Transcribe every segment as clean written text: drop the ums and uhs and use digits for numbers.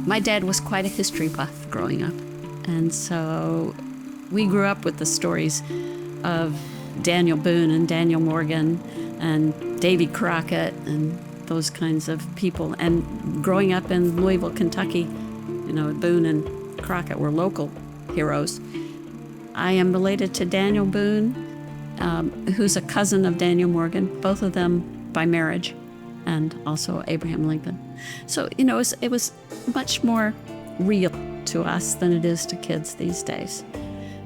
My dad was quite a history buff growing up, and so we grew up with the stories of Daniel Boone and Daniel Morgan and Davy Crockett and those kinds of people. And growing up in Louisville, Kentucky, Boone and Crockett were local heroes. I am related to Daniel Boone, who's a cousin of Daniel Morgan, both of them by marriage, and also Abraham Lincoln. So, it was much more real to us than it is to kids these days.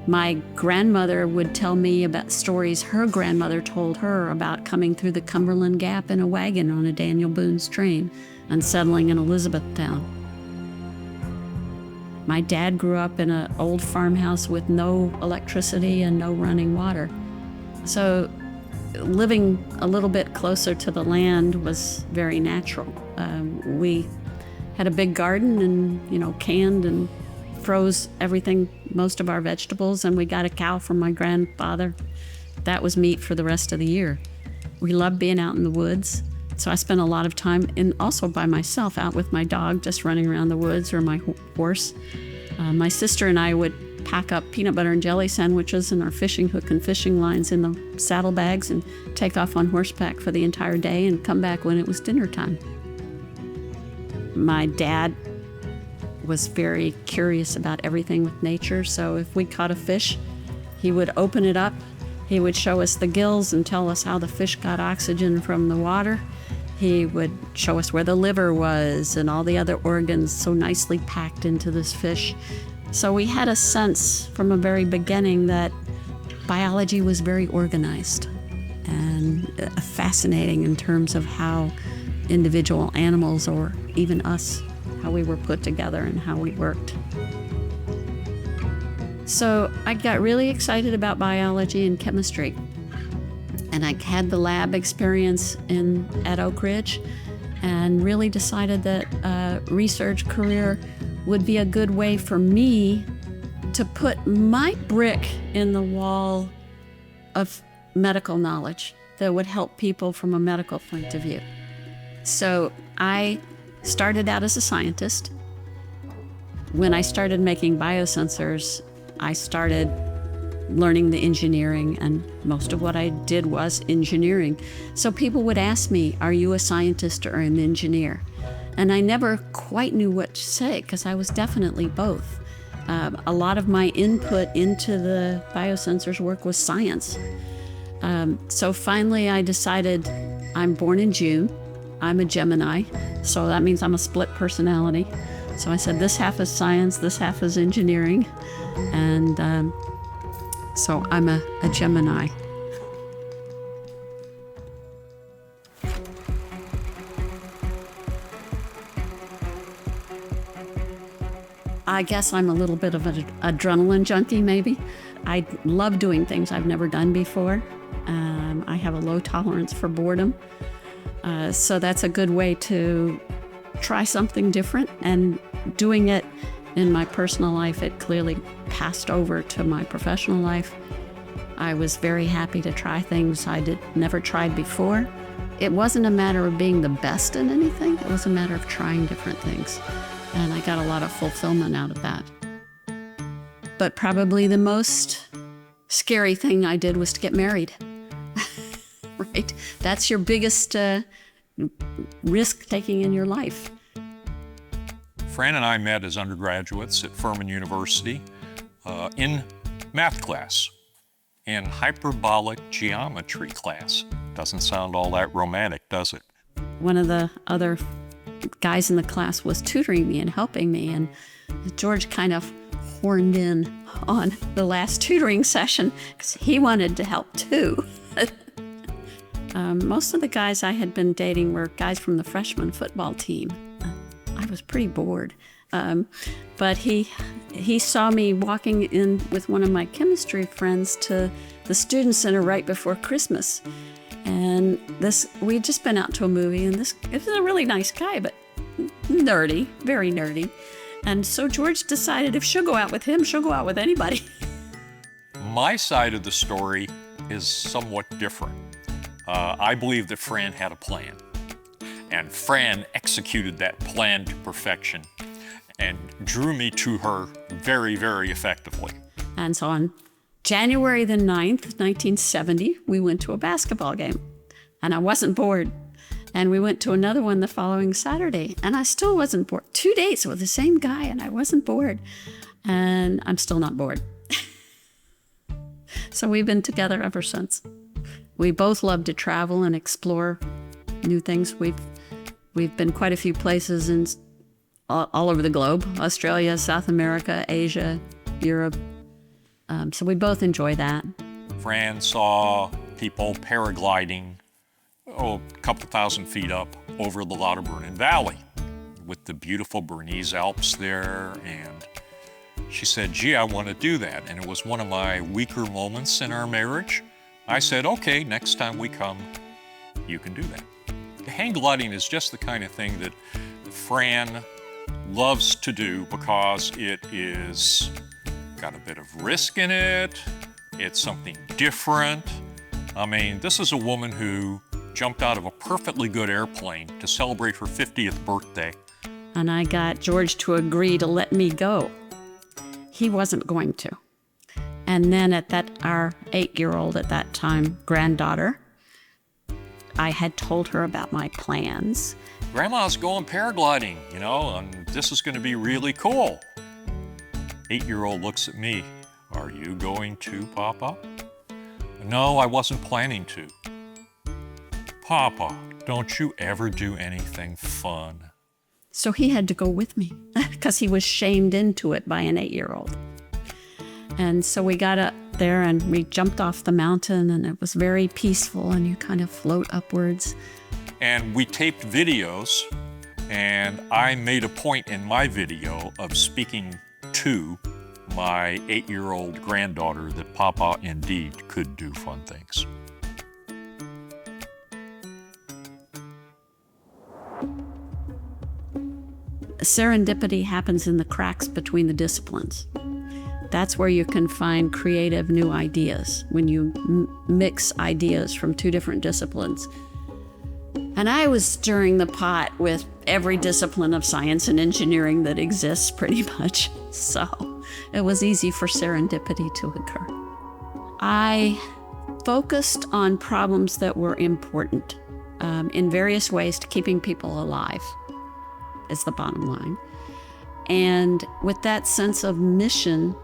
My grandmother would tell me about stories her grandmother told her about coming through the Cumberland Gap in a wagon on a Daniel Boone's train and settling in Elizabethtown. My dad grew up in an old farmhouse with no electricity and no running water. So living a little bit closer to the land was very natural. We had a big garden and, canned and froze everything, most of our vegetables, and we got a cow from my grandfather. That was meat for the rest of the year. We loved being out in the woods, so I spent a lot of time, and also by myself, out with my dog, just running around the woods, or my horse. My sister and I would pack up peanut butter and jelly sandwiches and our fishing hook and fishing lines in the saddlebags and take off on horseback for the entire day and come back when it was dinner time. My dad was very curious about everything with nature, so if we caught a fish, he would open it up, he would show us the gills and tell us how the fish got oxygen from the water. He would show us where the liver was and all the other organs so nicely packed into this fish. So we had a sense from a very beginning that biology was very organized and fascinating in terms of how individual animals, or even us, how we were put together and how we worked. So I got really excited about biology and chemistry. And I had the lab experience at Oak Ridge and really decided that a research career would be a good way for me to put my brick in the wall of medical knowledge that would help people from a medical point of view. So I started out as a scientist. When I started making biosensors, I started learning the engineering, and most of what I did was engineering. So people would ask me, are you a scientist or an engineer? And I never quite knew what to say, because I was definitely both. A lot of my input into the biosensors work was science. So finally I decided, I'm born in June. I'm a Gemini, so that means I'm a split personality. So I said, this half is science, this half is engineering. And so I'm a Gemini. I guess I'm a little bit of an adrenaline junkie, maybe. I love doing things I've never done before. I have a low tolerance for boredom. So that's a good way to try something different. And doing it in my personal life, it clearly passed over to my professional life. I was very happy to try things I never tried before. It wasn't a matter of being the best in anything. It was a matter of trying different things. And I got a lot of fulfillment out of that. But probably the most scary thing I did was to get married. Right? That's your biggest risk taking in your life. Fran and I met as undergraduates at Furman University in math class, in hyperbolic geometry class. Doesn't sound all that romantic, does it? One of the other guys in the class was tutoring me and helping me, and George kind of horned in on the last tutoring session because he wanted to help too. Most of the guys I had been dating were guys from the freshman football team. I was pretty bored. But he saw me walking in with one of my chemistry friends to the student center right before Christmas. And we'd just been out to a movie, and this was a really nice guy, but nerdy, very nerdy. And so George decided if she'll go out with him, she'll go out with anybody. My side of the story is somewhat different. I believe that Fran had a plan. And Fran executed that plan to perfection and drew me to her very, very effectively. And so on January the 9th, 1970, we went to a basketball game, and I wasn't bored. And we went to another one the following Saturday, and I still wasn't bored. 2 dates with the same guy, and I wasn't bored. And I'm still not bored. So we've been together ever since. We both love to travel and explore new things. We've been quite a few places in all over the globe: Australia, South America, Asia, Europe. So we both enjoy that. Fran saw people paragliding, a couple thousand feet up over the Lauterbrunnen Valley with the beautiful Bernese Alps there, and she said, gee, I want to do that. And it was one of my weaker moments in our marriage. I said, okay, next time we come, you can do that. Hang gliding is just the kind of thing that Fran loves to do because it is got a bit of risk in it. It's something different. I mean, this is a woman who jumped out of a perfectly good airplane to celebrate her 50th birthday. And I got George to agree to let me go. He wasn't going to. And then our 8-year-old at that time, granddaughter, I had told her about my plans. Grandma's going paragliding, and this is going to be really cool. 8-year-old looks at me. Are you going to, Papa? No, I wasn't planning to. Papa, don't you ever do anything fun? So he had to go with me because he was shamed into it by an 8-year-old. And so we got up there and we jumped off the mountain, and it was very peaceful, and you kind of float upwards. And we taped videos, and I made a point in my video of speaking to my 8-year-old granddaughter that Papa indeed could do fun things. Serendipity happens in the cracks between the disciplines. That's where you can find creative new ideas, when you mix ideas from two different disciplines. And I was stirring the pot with every discipline of science and engineering that exists, pretty much. So it was easy for serendipity to occur. I focused on problems that were important in various ways to keeping people alive, is the bottom line. And with that sense of mission,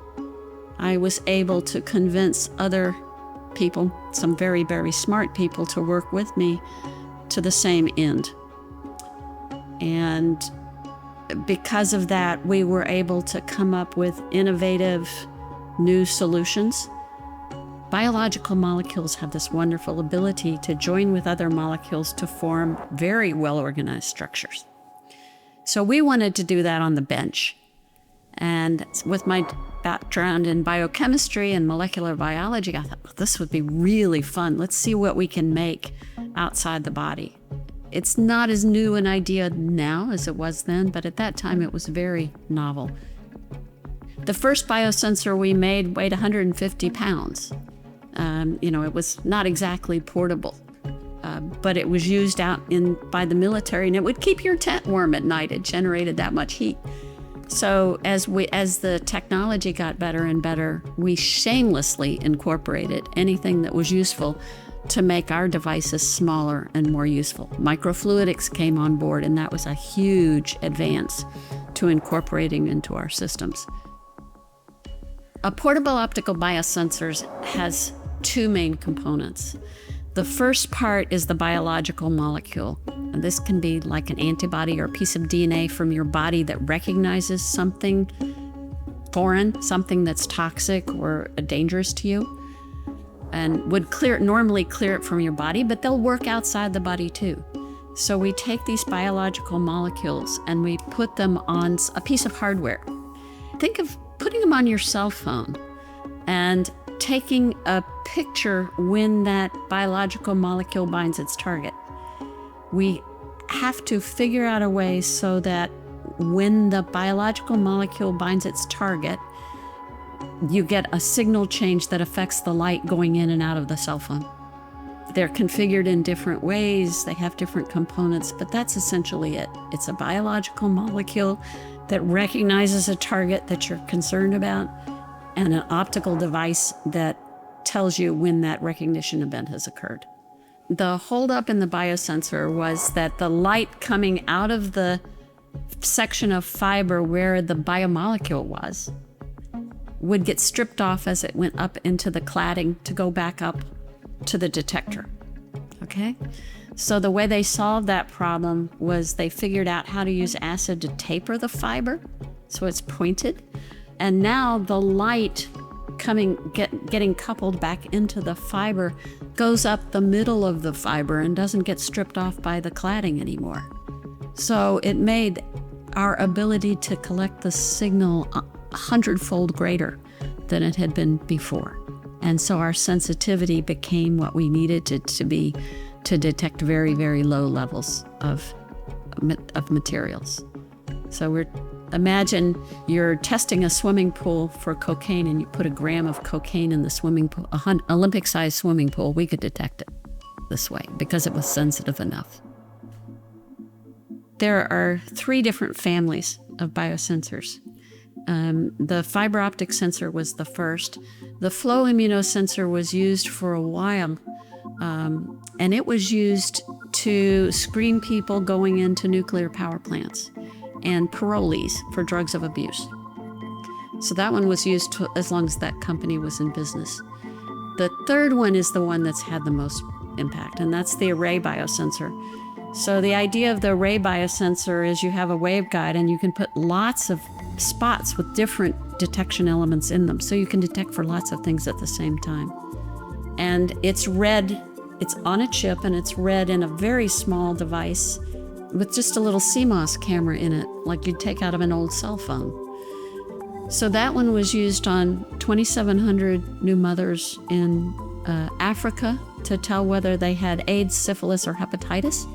I was able to convince other people, some very, very smart people, to work with me to the same end. And because of that, we were able to come up with innovative new solutions. Biological molecules have this wonderful ability to join with other molecules to form very well-organized structures. So we wanted to do that on the bench. And with my background in biochemistry and molecular biology, I thought, well, this would be really fun. Let's see what we can make outside the body. It's not as new an idea now as it was then, but at that time it was very novel. The first biosensor we made weighed 150 pounds. It was not exactly portable, but it was used out by the military, and it would keep your tent warm at night. It generated that much heat. So as the technology got better and better, we shamelessly incorporated anything that was useful to make our devices smaller and more useful. Microfluidics came on board, and that was a huge advance to incorporating into our systems. A portable optical biosensors has two main components. The first part is the biological molecule. And this can be like an antibody or a piece of DNA from your body that recognizes something foreign, something that's toxic or dangerous to you, and would normally clear it from your body, but they'll work outside the body too. So we take these biological molecules and we put them on a piece of hardware. Think of putting them on your cell phone and taking a picture when that biological molecule binds its target. We have to figure out a way so that when the biological molecule binds its target, you get a signal change that affects the light going in and out of the cell phone. They're configured in different ways. They have different components, but that's essentially it. It's a biological molecule that recognizes a target that you're concerned about, and an optical device that tells you when that recognition event has occurred. The holdup in the biosensor was that the light coming out of the section of fiber where the biomolecule was would get stripped off as it went up into the cladding to go back up to the detector. Okay? So the way they solved that problem was they figured out how to use acid to taper the fiber so it's pointed. And now the light getting coupled back into the fiber goes up the middle of the fiber and doesn't get stripped off by the cladding anymore. So it made our ability to collect the signal 100-fold greater than it had been before. And so our sensitivity became what we needed it to be to detect very, very low levels of materials. So imagine you're testing a swimming pool for cocaine and you put a gram of cocaine in the swimming pool, an Olympic-sized swimming pool. We could detect it this way because it was sensitive enough. There are 3 different families of biosensors. The fiber optic sensor was the first. The flow immunosensor was used for a while, and it was used to screen people going into nuclear power plants and parolees for drugs of abuse. So that one was used as long as that company was in business. The third one is the one that's had the most impact, and that's the array biosensor. So the idea of the array biosensor is you have a waveguide and you can put lots of spots with different detection elements in them, so you can detect for lots of things at the same time. And it's read, it's on a chip, and it's read in a very small device with just a little CMOS camera in it, like you'd take out of an old cell phone. So that one was used on 2,700 new mothers in Africa to tell whether they had AIDS, syphilis, or hepatitis,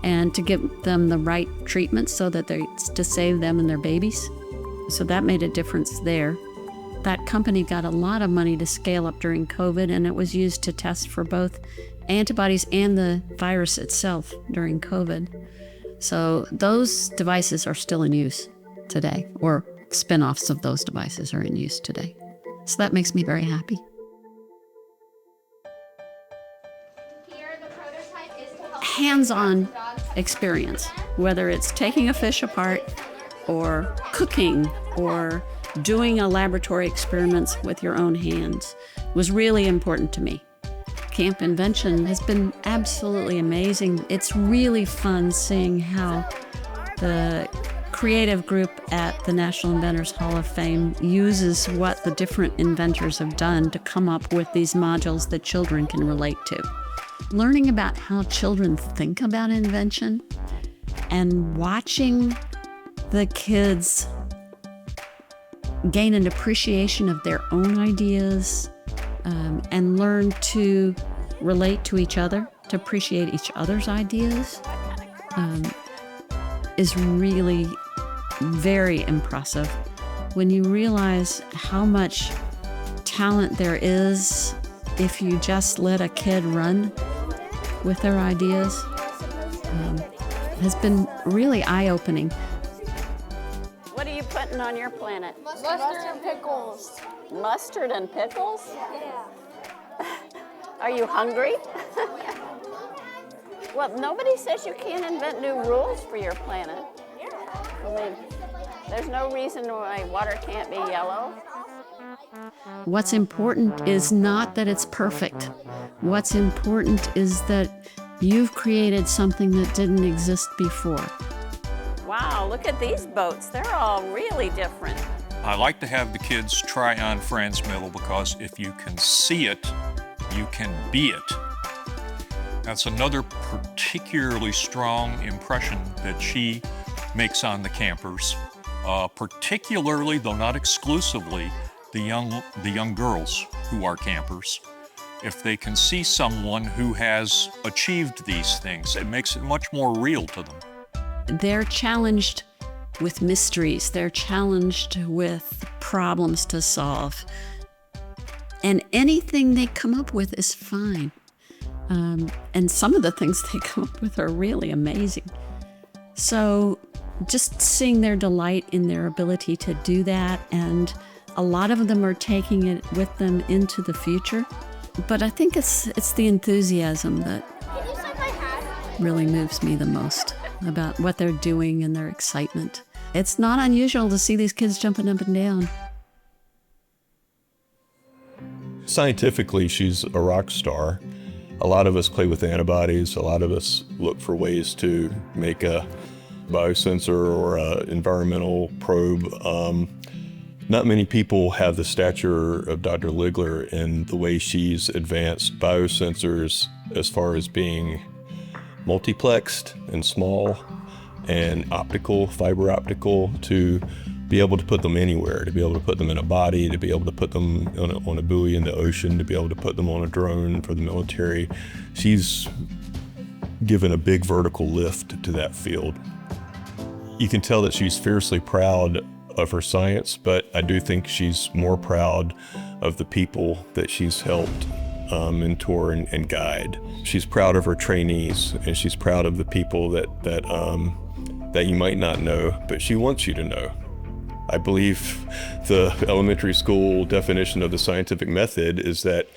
and to give them the right treatment so that to save them and their babies. So that made a difference there. That company got a lot of money to scale up during COVID, and it was used to test for both antibodies and the virus itself during COVID. So those devices are still in use today, or spin-offs of those devices are in use today. So that makes me very happy. Hands-on experience, whether it's taking a fish apart or cooking or doing a laboratory experiments with your own hands, was really important to me. Camp Invention has been absolutely amazing. It's really fun seeing how the creative group at the National Inventors Hall of Fame uses what the different inventors have done to come up with these modules that children can relate to. Learning about how children think about invention and watching the kids gain an appreciation of their own ideas and learn to relate to each other, to appreciate each other's ideas, is really very impressive. When you realize how much talent there is if you just let a kid run with their ideas, has been really eye-opening. What are you putting on your planet? Mustard and pickles. Mustard and pickles? Yeah. Are you hungry? Well, nobody says you can't invent new rules for your planet. I mean, there's no reason why water can't be yellow. What's important is not that it's perfect. What's important is that you've created something that didn't exist before. Wow, look at these boats. They're all really different. I like to have the kids try on Fran's metal because if you can see it, you can be it. That's another particularly strong impression that she makes on the campers, particularly, though not exclusively, the young girls who are campers. If they can see someone who has achieved these things, it makes it much more real to them. They're challenged with mysteries. They're challenged with problems to solve. And anything they come up with is fine. And some of the things they come up with are really amazing. So just seeing their delight in their ability to do that, and a lot of them are taking it with them into the future. But I think it's the enthusiasm that really moves me the most about what they're doing and their excitement. It's not unusual to see these kids jumping up and down. Scientifically, she's a rock star. A lot of us play with antibodies. A lot of us look for ways to make a biosensor or an environmental probe. Not many people have the stature of Dr. Ligler in the way she's advanced biosensors as far as being multiplexed and small and optical, fiber optical, to be able to put them anywhere, to be able to put them in a body, to be able to put them on a buoy in the ocean, to be able to put them on a drone for the military. She's given a big vertical lift to that field. You can tell that she's fiercely proud of her science, but I do think she's more proud of the people that she's helped mentor and guide. She's proud of her trainees, and she's proud of the people that you might not know, but she wants you to know. I believe the elementary school definition of the scientific method is that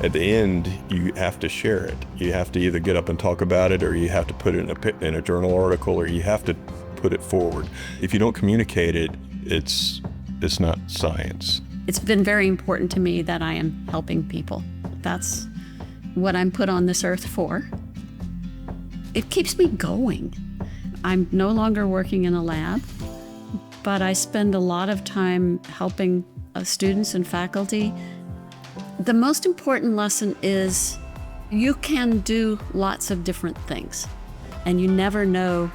at the end, you have to share it. You have to either get up and talk about it, or you have to put it in a journal article, or you have to put it forward. If you don't communicate it, it's not science. It's been very important to me that I am helping people. That's what I'm put on this earth for. It keeps me going. I'm no longer working in a lab, but I spend a lot of time helping students and faculty. The most important lesson is you can do lots of different things, and you never know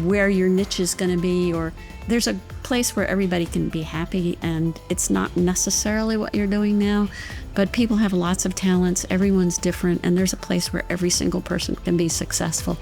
where your niche is going to be, or there's a place where everybody can be happy, and it's not necessarily what you're doing now, but people have lots of talents, everyone's different, and there's a place where every single person can be successful.